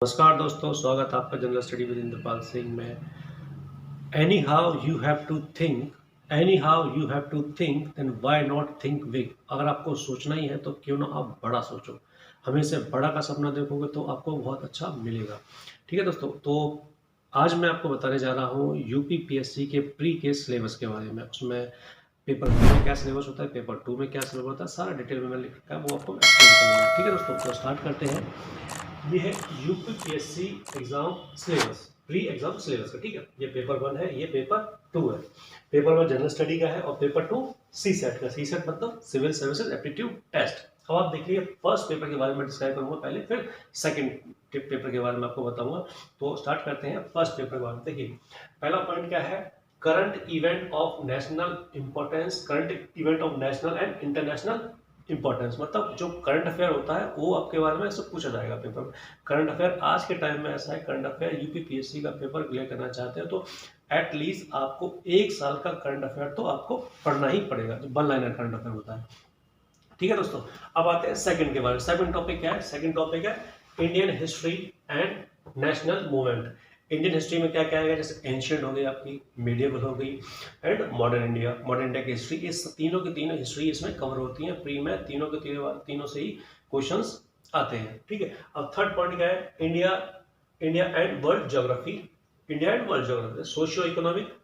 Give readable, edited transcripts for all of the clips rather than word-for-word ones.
नमस्कार दोस्तों, स्वागत है आपका general study with Indrapal Singh में। Anyhow you have to think, then why not think big. अगर आपको सोचना ही है तो क्यों ना आप बड़ा सोचो। हमेशा बड़ा का सपना देखोगे तो आपको बहुत अच्छा मिलेगा। ठीक है दोस्तों, तो आज मैं आपको बताने जा रहा हूँ यूपीपीएससी के प्री के सिलेबस के बारे में। उसमें पेपर 1 में क्या सिलेबस होता है, पेपर 2 में क्या सिलेबस होता है, सारा डिटेल में मैंने लिख रखा है, वो आपको एक्सप्लेन करूँगा। ठीक है दोस्तों, तो स्टार्ट करते हैं। ये है UPPSC exam syllabus, pre exam syllabus का। ठीक है, ये पेपर 1 है, ये पेपर 2 है। पेपर 1 जनरल स्टडी का है और पेपर 2 सी सेट का। सी सेट मतलब सिविल सर्विसेज एप्टीट्यूड टेस्ट। अब आप देखिए, फर्स्ट पेपर के बारे में डिस्क्राइब करूंगा पहले, फिर सेकंड पेपर के बारे में आपको बताऊंगा। तो स्टार्ट करते हैं फर्स्ट पेपर के बारे में। देखिए, पहला पॉइंट क्या है, current event of national importance, current event of national and international importance. मतलब जो करंट अफेयर होता है वो आपके बारे में सब पूछा जाएगा पेपर में। करंट अफेयर आज के टाइम में ऐसा है, करंट अफेयर यूपीपीएससी का पेपर क्लियर करना चाहते हैं तो एटलीस्ट आपको 1 साल का करंट अफेयर तो आपको पढ़ना ही पड़ेगा, जो 1 लाइनर करंट अफेयर होता है। ठीक है दोस्तों, अब आते हैं सेकंड के बारे में। सेकंड टॉपिक क्या है, सेकंड टॉपिक है Indian history and national movement. Indian history में क्या क्या आएगा, जैसे एंशियंट हो गई आपकी, मीडिएवल हो गई and modern India. Modern India की हिस्ट्री, इस तीनों की तीनों हिस्ट्री इसमें कवर होती है। प्री में तीनों के तीनों से ही क्वेश्चंस आते हैं। ठीक है, अब थर्ड पॉइंट क्या है, India India and world geography. India and world geography, socio economic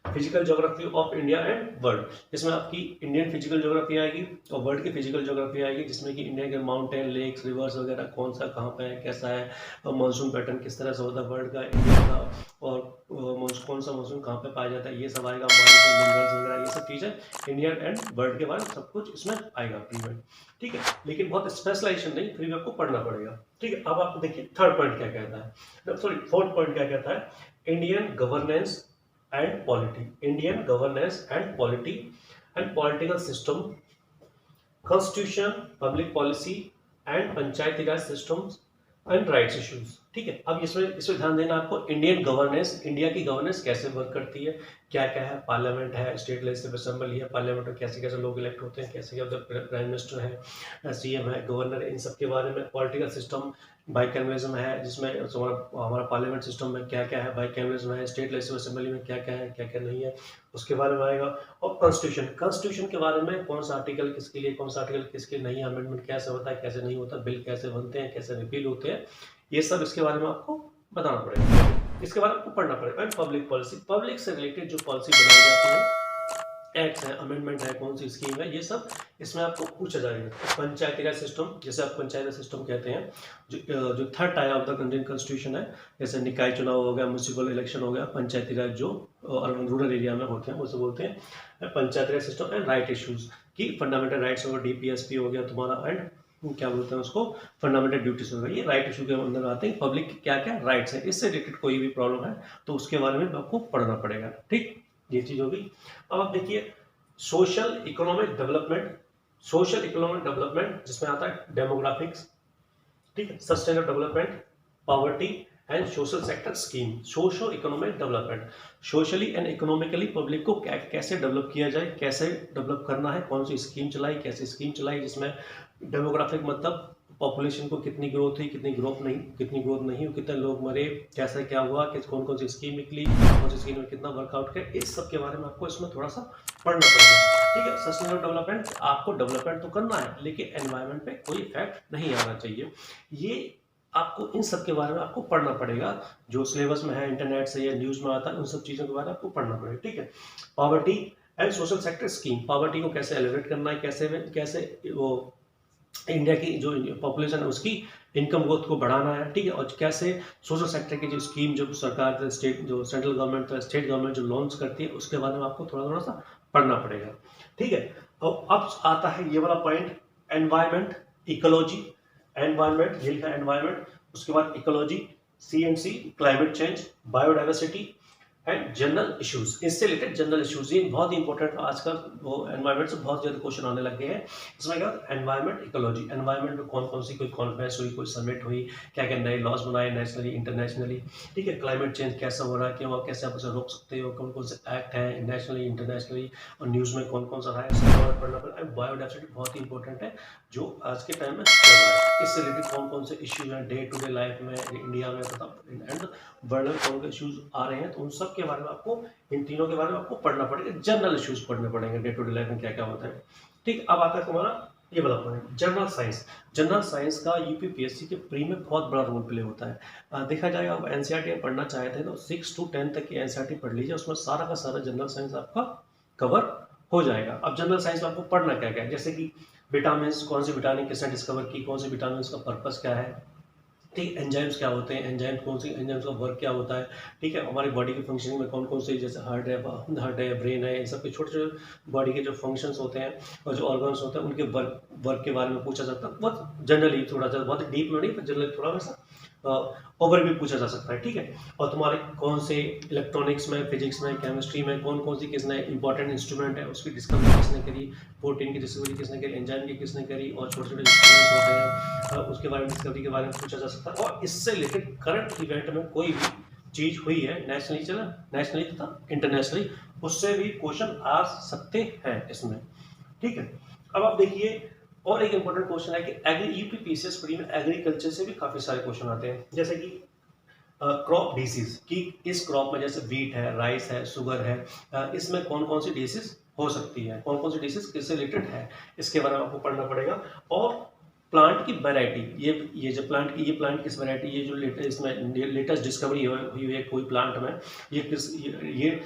physical geography of India and world. इसमें आपकी इंडियन फिजिकल ज्योग्राफी आएगी और वर्ल्ड की फिजिकल ज्योग्राफी आएगी, जिसमें कि इंडिया के माउंटेन, लेक्स, रिवर्स वगैरह कौन सा कहाँ पे है, कैसा है, और मानसून पैटर्न किस तरह से होता है वर्ल्ड का, इंडिया का, और कौन सा मानसून कहाँ पे पाया जाता है, ये सब आएगा। मानसून, मिनरल्स वगैरह, ये सब चीज़ें इंडिया एंड वर्ल्ड के बारे में सब कुछ इसमें आएगा फ्री में। ठीक है, लेकिन बहुत स्पेशलाइजेशन नहीं, फ्री में आपको पढ़ना पड़ेगा। ठीक है, अब आप देखिए थर्ड पॉइंट क्या कहता है, सॉरी फोर्थ पॉइंट क्या कहता है, Indian governance and polity, Indian governance and polity and political system, constitution, public policy and Panchayati Raj systems and rights issues। ठीक है, अब इसमें ध्यान देना आपको, इंडियन गवर्नेंस, इंडिया की गवर्नेंस कैसे वर्क करती है, क्या क्या है, पार्लियामेंट है, स्टेट लेजिस्लेटिव असेंबली है, पार्लियामेंट में कैसे कैसे लोग इलेक्ट होते हैं, कैसे क्या प्राइम मिनिस्टर है, सीएम है, गवर्नर है, इन सब के बारे में। पॉलिटिकल सिस्टम बाइकैमरिज्म है, जिसमें हमारा पार्लियामेंट सिस्टम में क्या क्या है, बाइकैमरिज्म है, स्टेट लेजिस्लेटिव असेंबली में क्या क्या है, क्या क्या नहीं है, उसके बारे में आएगा। और कॉन्स्टिट्यूशन, कॉन्स्टिट्यूशन के बारे में कौन सा आर्टिकल किसके लिए, कौन सा आर्टिकल किसके नहीं, अमेंडमेंट कैसे होता है, कैसे नहीं होता, बिल कैसे बनते हैं, कैसे रिपील होते हैं, ये सब इसके बारे में आपको बताना पड़ेगा, इसके बारे में आपको पढ़ना पड़ेगा। एंड पब्लिक पॉलिसी, पब्लिक से रिलेटेड जो पॉलिसी बनाई जाती है, एक्ट है, अमेंडमेंट है, कौन सी स्कीम है, ये सब इसमें आपको पूछा जाएगा। पंचायती राज सिस्टम, जैसे आप पंचायती सिस्टम कहते हैं, जो third tier of the Indian constitution है, जैसे निकाय चुनाव हो गया, म्यूनिसिपल इलेक्शन हो गया, पंचायती राज जो अर्बन रूरल एरिया में होते हैं उसे बोलते हैं पंचायती राज सिस्टम। एंड राइट इश्यूज की फंडामेंटल राइट्स हो गया, डीपीएसपी हो गया तुम्हारा, एंड क्या बोलते हैं उसको, फंडामेंटल ड्यूटीज हो गई, ये राइट इशू के अंदर आते हैं। पब्लिक के क्या क्या राइट्स है, इससे रिलेटेड कोई भी प्रॉब्लम है तो उसके बारे में आपको पढ़ना पड़ेगा। ठीक, ये चीज होगी। अब आप देखिए social economic development, social economic development जिसमें आता है डेमोग्राफिक्स, ठीक है, sustainable development, poverty and social sector scheme. Socio economic development, socially and economically public को कैसे डेवलप किया जाए, कैसे डेवलप करना है, कौन सी स्कीम चलाई, कैसे स्कीम चलाई, जिसमें डेमोग्राफिक मतलब पॉपुलेशन को कितनी ग्रोथ हुई, कितनी ग्रोथ नहीं हुई, कितने लोग मरे, कैसे क्या हुआ, कौन कौन सी स्कीम निकली, कौन सी स्कीम में कितना वर्कआउट किया, इस सब के बारे में आपको इसमें थोड़ा सा पढ़ना पड़ेगा। ठीक है, सस्टेनेबल डेवलपमेंट, आपको डेवलपमेंट तो करना है लेकिन एनवायरनमेंट पे कोई इफेक्ट नहीं आना चाहिए, ये आपको इन सब के बारे में आपको पढ़ना पड़ेगा। जो सिलेबस में है, इंटरनेट से या न्यूज में आता है, उन सब चीजों के बारे में आपको पढ़ना पड़ेगा। ठीक है, poverty and social sector scheme, poverty को कैसे एलिवेट करना है, कैसे वो इंडिया की जो पॉपुलेशन है उसकी इनकम ग्रोथ को बढ़ाना है। ठीक है, और कैसे सोशल सेक्टर की जो स्कीम जो सरकार, स्टेट जो सेंट्रल गवर्नमेंट, स्टेट गवर्नमेंट जो लॉन्च करती है, उसके बारे में आपको थोड़ा थोड़ा सा पढ़ना पड़ेगा। ठीक है, और अब आता है ये वाला पॉइंट, एनवायरमेंट, इकोलॉजी, एनवायरमेंट, ये लिखा है एनवायरमेंट, उसके बाद ecology, CMC, climate change, biodiversity and general issues, इससे रिलेटेड जनरल इश्यूज, ये बहुत ही इंपॉर्टेंट है। आजकल वो एनवायरनमेंट से बहुत ज़्यादा क्वेश्चन आने लग गए हैं। इसमें क्या एनवायरनमेंट इकोलॉजी, एनवायरनमेंट में कौन कौन सी कोई कॉन्फ्रेंस हुई, कोई समिट हुई, क्या क्या नए लॉज बनाए नेशनली इंटरनेशनली, ठीक है, क्लाइमेट चेंज कैसा हो रहा है, क्यों, कैसे आप उसे रोक सकते हो, कौन कौन से एक्ट हैं नेशनली इंटरनेशनली, और न्यूज़ में कौन कौन सा रहा है, इसके बारे में पढ़ना पड़ेगा। बायोडाइवर्सिटी बहुत ही इंपॉर्टेंट है जो आज के टाइम में चल रहा है। इससे रिलेटेड कौन कौन से इश्यूज हैं डे टू डे लाइफ में इंडिया में तथा एंड वर्ल्ड में कौन से इश्यूज आ रहे हैं, तो उन सब के बारे में आपको, इन तीनों के बारे में आपको पढ़ना पड़ेगा। जनरल इश्यूज पढ़ने पड़ेंगे डे टू डे लाइफ में क्या क्या होता है। ठीक, अब आता है तुम्हारा ये बता point general science. General science का यूपीपीएससी के प्री में बहुत बड़ा रोल प्ले होता है। देखा जाएगा आप एनसीईआरटी में पढ़ना चाहते हैं तो 6 to 10 तक की एनसीईआरटी पढ़ लीजिए, उसमें सारा का सारा जनरल साइंस आपका कवर हो जाएगा। अब जनरल साइंस में आपको पढ़ना क्या क्या है, जैसे कि विटामिन, कौन सी विटामिन किसने डिस्कवर की, कौन सी विटामिन का पर्पस क्या है, ठीक, एंजाइम्स क्या होते हैं, एंजाइम्स कौन सी, एंजाइम्स का वर्क क्या होता है, ठीक है, हमारी बॉडी की फंक्शनिंग में कौन कौन से, जैसे हार्ट है, ब्रेन है, इन सब के छोटे छोटे बॉडी के जो फंक्शंस होते हैं और जो ऑर्गन्स होते हैं उनके वर्क के बारे में पूछा जाता है। बहुत जनरली, थोड़ा सा बहुत डीप में नहीं, पर जनरली थोड़ा वैसा ओवरव्यू पूछा जा सकता है, ठीक है। और तुम्हारे कौन से इलेक्ट्रॉनिक्स में, फिजिक्स में, केमिस्ट्री में कौन कौन सी किसने इंपॉर्टेंट इंस्ट्रूमेंट है, उसकी डिस्कवरी किसने करी, प्रोटीन की डिस्कवरी किसने करी, एंजाइम की किसने करी, और छोटे छोटे इंस्ट्रूमेंट्स होते हैं उसके बारे में, डिस्कवरी के बारे में पूछा जा सकता है। और इससे रिलेटेड करंट इवेंट में कोई भी चीज हुई है नेशनली, चला नेशनली तथा इंटरनेशनली, उससे भी क्वेश्चन आ सकते हैं इसमें, ठीक है। अब आप देखिए, और एक इंपॉर्टेंट क्वेश्चन है कि यूपीपीसीएस प्री में एग्रीकल्चर से भी काफी सारे क्वेश्चन आते हैं, जैसे कि क्रॉप डिसीज, कि इस क्रॉप में जैसे वीट है, राइस है, शुगर है, इसमें कौन कौन सी डिसीज हो सकती है, कौन कौन सी डिसीज किससे रिलेटेड है, इसके बारे में आपको पढ़ना पड़ेगा। और प्लांट की वैरायटी, ये जो प्लांट की, ये प्लांट किस वैरायटी, ये जो इसमें लेटेस्ट डिस्कवरी हुई है कोई प्लांट में, ये किस, ये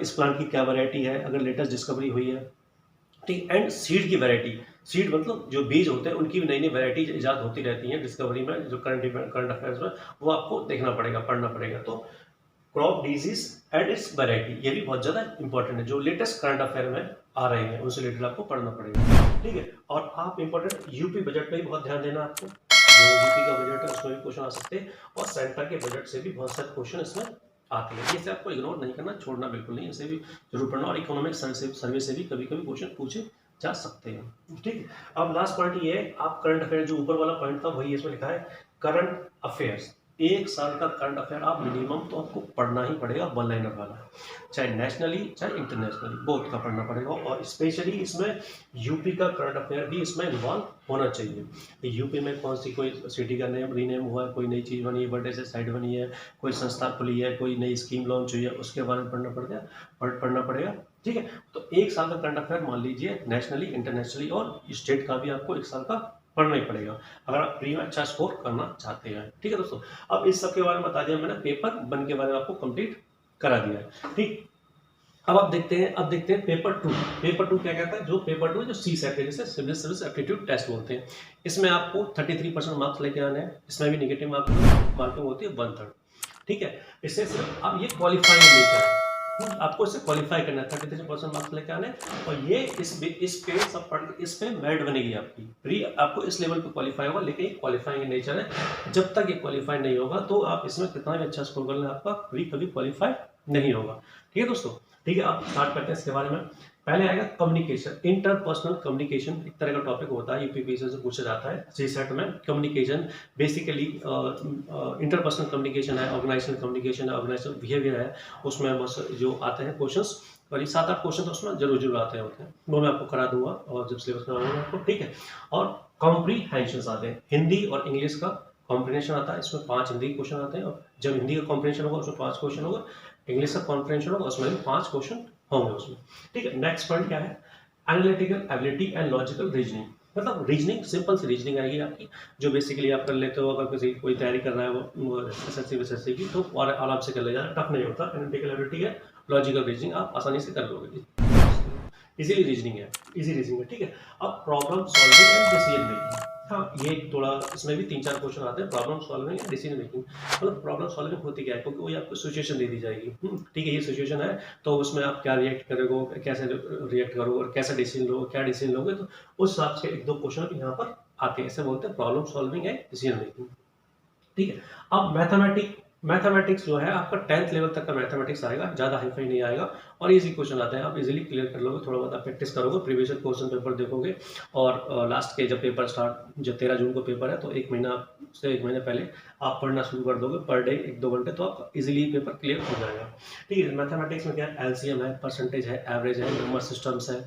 इस प्लांट की क्या वैरायटी है अगर लेटेस्ट डिस्कवरी हुई है, ठीक। एंड सीड की वैरायटी, सीड मतलब जो बीज होते हैं उनकी भी नई नई वैरायटी इजाद होती रहती है डिस्कवरी में, जो करंट अफेयर्स में, वो आपको देखना पड़ेगा, पढ़ना पड़ेगा। तो crop disease and it's variety, ये भी बहुत ज्यादा इंपॉर्टेंट है, जो लेटेस्ट करंट अफेयर में आ रहे हैं उनसे रिलेटेड आपको पढ़ना पड़ेगा, ठीक है। और आप इंपॉर्टेंट यूपी बजट पे भी बहुत ध्यान देना आपको, जो यूपी का बजट है उसमें भी क्वेश्चन आ सकते हैं, और सेंटर के बजट से भी बहुत सारे क्वेश्चन इसमें आते हैं। इसे आपको इग्नोर नहीं करना, छोड़ना बिल्कुल नहीं, इसे भी जरूर पढ़ना। और इकोनॉमिक सर्वे से भी कभी कभी क्वेश्चन पूछे जा सकते हैं, ठीक। अब लास्ट पॉइंट ये है, आप करंट अफेयर, जो ऊपर वाला पॉइंट था वही इसमें लिखा है, करंट अफेयर्स। एक साल का करंट अफेयर आप मिनिमम तो आपको पढ़ना ही पड़ेगा, वन लाइनर वाला, चाहे नेशनली चाहे इंटरनेशनली, बोथ का पढ़ना पड़ेगा। और स्पेशली इसमें यूपी का करंट अफेयर भी इसमें इन्वॉल्व होना चाहिए। यूपी में कौन सी कोई सिटी का नेम रीनेम हुआ है, कोई नई चीज़ बनी है, बर्थडे से साइड बनी है, कोई संस्था खुली है, कोई नई स्कीम लॉन्च हुई है, उसके बारे में पढ़ना पड़ेगा, ठीक है। तो एक साल का करंट अफेयर मान लीजिए, नेशनली, इंटरनेशनली और स्टेट का भी आपको एक साल का पढ़ना ही पड़ेगा, अगर आप प्री में अच्छा स्कोर करना चाहते हैं, ठीक है दोस्तों। अब इस सब के बारे में बता दिया मैंने, पेपर 1 के बारे में आपको कंप्लीट करा दिया है, ठीक। अब आप देखते हैं पेपर 2। पेपर 2 क्या कहता है, जो पेपर 2 जो CSAT है, जिसे सिविल सर्विस एप्टीट्यूड टेस्ट बोलते हैं, इसमें आपको 33% मार्क्स लेके आने हैं। इसमें भी नेगेटिव मार्किंग होती है 1/3, ठीक है। इससे सिर्फ अब ये क्वालिफाइंग नेचर है, आपको इसे क्वालिफाई करना है, 33% मार्क्स लेके आने, और ये इस पे सब पढ़ के इस पे मेरिट बनेगी आपकी, प्री आपको इस लेवल पे क्वालिफाई होगा, लेकिन क्वालिफाइंग नेचर है, जब तक ये क्वालिफाई नहीं होगा तो आप इसमें कितना भी अच्छा स्कोर कर लें, आपका प्री कभी क्वालिफाई नहीं होगा, ठीक है दोस्तों। ठीक है, आप स्टार्ट करते हैं इसके बारे में। पहले आएगा कम्युनिकेशन, इंटरपर्सनल कम्युनिकेशन, एक तरह का टॉपिक होता है, यूपीपीएससी से पूछा जाता है CSAT में। कम्युनिकेशन बेसिकली इंटरपर्सनल कम्युनिकेशन है, ऑर्गेनाइजेशनल कम्युनिकेशन है, ऑर्गेनाइजेशनल बिहेवियर है, उसमें बस जो आते हैं क्वेश्चंस, करीब 7-8 क्वेश्चन तो उसमें जरूर आते होते हैं, वो मैं आपको करा दूंगा और जब सिलेबस कराऊंगा आपको, ठीक है। और कॉम्प्रीहेंशन आते हैं, हिंदी और इंग्लिश का कॉम्प्रीहेंशन आता है, इसमें 5 हिंदी क्वेश्चन आते हैं, और जब हिंदी का कॉम्प्रीहेंशन होगा उसमें 5 क्वेश्चन होगा, इंग्लिश का कॉम्प्रीहेंशन होगा उसमें भी 5 क्वेश्चन होंगे उसमें, ठीक है। नेक्स्ट पॉइंट क्या है, analytical ability and logical reasoning, मतलब रीजनिंग, सिंपल सी रीजनिंग आएगी आपकी, जो बेसिकली आप कर लेते हो, अगर किसी कोई तैयारी कर रहा है वो SSC की, तो और आराम से कर ले जाना, टफ नहीं होता। एनालिटिकल एबिलिटी है, लॉजिकल रीजनिंग आप आसानी से कर लोगे, इजीली रीजनिंग है, इजी रीजनिंग है, ठीक है। अब problem solving and decision making, हाँ ये थोड़ा इसमें भी 3-4 क्वेश्चन आते हैं, problem solving and decision making. मतलब प्रॉब्लम सॉल्विंग होती क्या है, क्योंकि वही आपको सिचुएशन दे दी जाएगी, ठीक है, ये सिचुएशन है तो उसमें आप क्या रिएक्ट करोगे, कैसे रिएक्ट करोगे और कैसा डिसीजन लोगे, क्या डिसीजन लोगे, तो उस हिसाब से 1-2 क्वेश्चन यहाँ पर आते हैं, ऐसे बोलते हैं problem solving and decision making, ठीक है। अब मैथमेटिक्स जो है आपका 10th लेवल तक का मैथमेटिक्स आएगा, ज़्यादा हाईफाई नहीं आएगा और इजी क्वेश्चन आते हैं, आप इजीली क्लियर कर लोगे। थोड़ा बहुत आप प्रैक्टिस करोगे, प्रीवियस क्वेश्चन पेपर देखोगे और लास्ट के जब पेपर स्टार्ट, जब 13 जून को पेपर है तो 1 महीना से 1 महीने पहले आप पढ़ना शुरू कर दोगे, पर डे 1-2 घंटे, तो आप इजीली पेपर क्लियर हो जाएगा। ठीक है, मैथमेटिक्स में क्या है, एलसीएम है, परसेंटेज है, एवरेज है, नंबर सिस्टम्स है,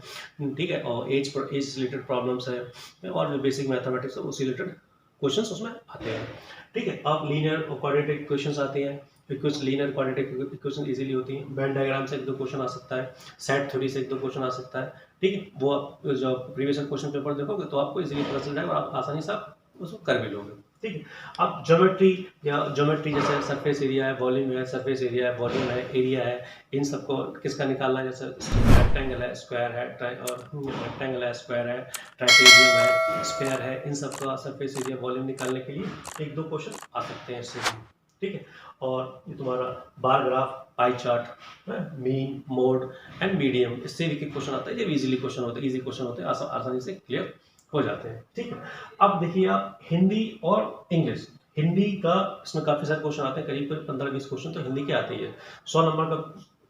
ठीक है, और एज रिलेटेड प्रॉब्लम्स है और जो बेसिक मैथमेटिक्स है उसी रिलेटेड क्वेश्चंस उसमें आते हैं। ठीक है, अब लीनियर और क्वाड्रेटिक क्वेश्चंस आते हैं, equation linear quadratic equation easily होती है, वेन डायग्राम से 1-2 क्वेश्चन आ सकता है, सेट थ्योरी से 1-2 क्वेश्चन आ सकता है। ठीक है, वो आप जो प्रीवियस क्वेश्चन पेपर देखोगे तो आपको इजीली पता चल जाएगा और आप आसानी से आप उसको कर भी लोगे। ठीक है, अब ज्योमेट्री जैसे सरफेस एरिया है, वॉल्यूम है, सरफेस एरिया है, वॉल्यूम है, एरिया है, इन सबको किसका निकालना है, जैसे रेक्टेंगल है, स्क्वायर है, रेक्टेंगल है, स्क्वायर है, ट्राइटेरियम है, स्क्वायर है, इन सबका सरफेस एरिया, वॉल्यूम निकालने के लिए 1-2 क्वेश्चन आ सकते हैं इससे भी। ठीक है, और ये तुम्हारा bar graph, pie chart, mean, mode and medium, इससे भी क्वेश्चन आता है, ये इजीली क्वेश्चन होते हैं, इजी क्वेश्चन होते हैं, आसानी से क्लियर हो जाते हैं। ठीक है, अब देखिए आप हिंदी और इंग्लिश, हिंदी का इसमें काफी सारे क्वेश्चन आते हैं, करीब 15-20 क्वेश्चन तो हिंदी के आते ही है। 100 नंबर का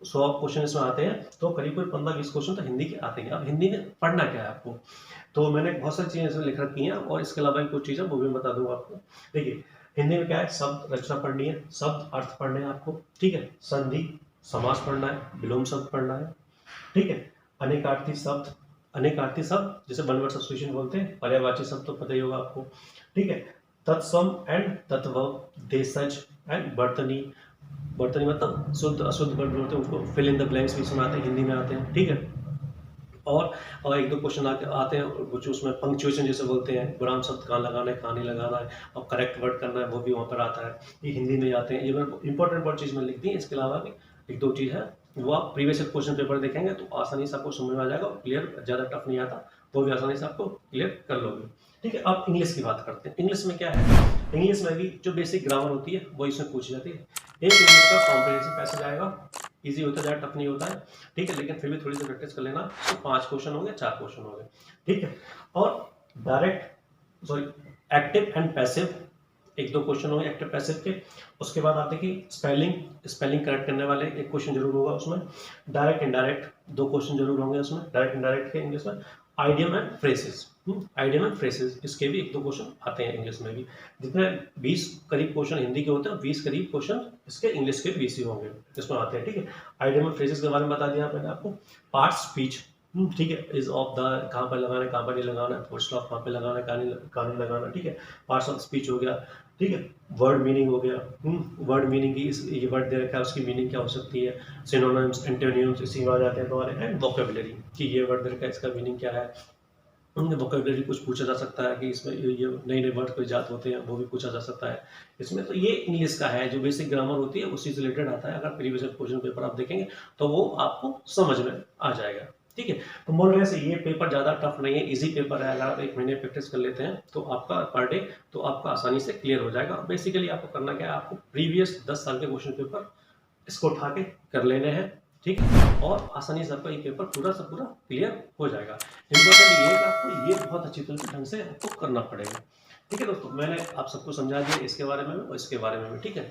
100 क्वेश्चन इसमें आते हैं तो करीब 15-20 क्वेश्चन तो हिंदी के आते हैं। अब हिंदी में पढ़ना क्या है आपको, तो मैंने बहुत सारी चीजें इसमें लिख रखी हैं और इसके अलावा कुछ चीजें वो भी बता दूंगा आपको। देखिए, हिंदी में क्या है, शब्द रचना पढ़नी है, शब्द अर्थ पढ़ने हैं आपको। ठीक है, संधि समास पढ़ना है, विलोम शब्द पढ़ना है। ठीक है, अनेकार्थी शब्द, अनेकार्थी शब्द जैसे वन वर्ड सब्स्टिट्यूशन बोलते हैं, पर्यायवाची शब्द तो पता ही होगा आपको। ठीक है, तत्सम एंड तत्व, देशज एंड बर्तनी, बर्तनी मतलब शुद्ध अशुद्ध वर्ड बोलते हैं उसको, फिल इन द ब्लैंक्स भी सुनाते हैं, हिंदी में आते हैं। ठीक है, और 1-2 क्वेश्चन आते हैं कुछ उसमें पंक्चुएशन जैसे बोलते हैं, विराम शब्द कहाँ लगाना है, कहाँ नहीं लगाना है, और करेक्ट वर्ड करना है, वो भी वहाँ पर आता है, ये हिंदी में आते हैं। ये मैंने इंपॉर्टेंट चीज़ में लिख दी है। इसके अलावा भी 1-2 चीज़ है, वो आप प्रीवियस क्वेश्चन पेपर देखेंगे तो आसानी से आपको समझ में आ जाएगा, क्लियर, ज़्यादा टफ नहीं आता, वो भी आसानी से आपको क्लियर कर लोगे। ठीक है, अब इंग्लिश की बात करते हैं। इंग्लिश में क्या है, इंग्लिश में भी जो बेसिक ग्रामर होती है वो इसमें पूछी जाती है। एक इंग्लिश का कॉम्प्रिहेंसिव पैसेज आएगा, इजी होता है, टफ नहीं होता है। ठीक है, लेकिन फिर भी थोड़ी सी प्रैक्टिस कर लेना, तो 5 क्वेश्चन हो गए, 4 क्वेश्चन हो गए। ठीक है, और direct sorry active and passive 1-2 question होंगे एक्टिव पैसिव के। उसके बाद आप देखिए स्पेलिंग करेक्ट करने वाले 1 क्वेश्चन जरूर होगा उसमें। डायरेक्ट इनडायरेक्ट 2 क्वेश्चन जरूर होंगे उसमें, डायरेक्ट इनडायरेक्ट के इंग्लिश में। Idiom and phrases, idiom and phrases, इसके भी 1-2 क्वेश्चन आते हैं इंग्लिश में भी। जितने 20 करीब क्वेश्चन हिंदी के होते हैं, 20 करीब क्वेश्चन इसके इंग्लिश के 20 ही होंगे इसमें आते हैं। ठीक है, आइडियम एंड फ्रेसेस के बारे में बता दिया मैंने आपको। पार्ट स्पीच, ठीक है, इज ऑफ द कहाँ पर लगाना है, कहाँ पर नहीं लगाना है, फुल स्टॉप कहाँ पे लगाना है, कहाँ नहीं लगाना। ठीक है, पार्ट्स ऑफ स्पीच हो गया। ठीक है, वर्ड मीनिंग हो गया, वर्ड मीनिंग की ये वर्ड दे रखा है उसकी मीनिंग क्या हो सकती है, सिनोनिम्स, एंटोनिम्स इसी में आ जाते हैं तुम्हारे, एंड वोकेबुलरी कि ये वर्ड दे रखा है इसका मीनिंग क्या है। वोकेबुलरी कुछ पूछा जा सकता है कि इसमें ये नए नए वर्ड कोई जात होते हैं, वो भी पूछा जा सकता है इसमें। तो ये इंग्लिश का है, जो बेसिक ग्रामर होती है उसी से रिलेटेड आता है। अगर प्रीवियस क्वेश्चन पेपर आप देखेंगे तो वो आपको समझ में आ जाएगा। ठीक है, तो बोल रहे हैं ये पेपर ज़्यादा टफ नहीं है, इजी पेपर है। अगर आप 1 महीने प्रैक्टिस कर लेते हैं तो आपका पर डे तो आपका आसानी से क्लियर हो जाएगा। बेसिकली आपको करना क्या है, आपको प्रीवियस 10 साल के क्वेश्चन पेपर इसको उठा के कर लेने हैं। ठीक है, और आसानी से आपका ये पेपर पूरा से पूरा क्लियर हो जाएगा। इम्पोर्टेंट ये है कि आपको ये बहुत अच्छी तरह ढंग से आपको करना पड़ेगा। ठीक है दोस्तों, मैंने आप सबको समझा दिया इसके बारे में और इसके बारे में भी। ठीक है,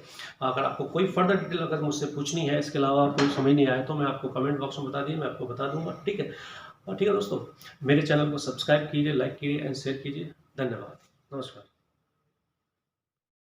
अगर आपको कोई फर्दर डिटेल अगर मुझसे पूछनी है, इसके अलावा कोई समझ नहीं आया तो मैं आपको कमेंट बॉक्स में बता दिए, मैं आपको बता दूंगा। ठीक है, और ठीक है दोस्तों, मेरे चैनल को सब्सक्राइब कीजिए, लाइक कीजिए एंड शेयर कीजिए। धन्यवाद, नमस्कार।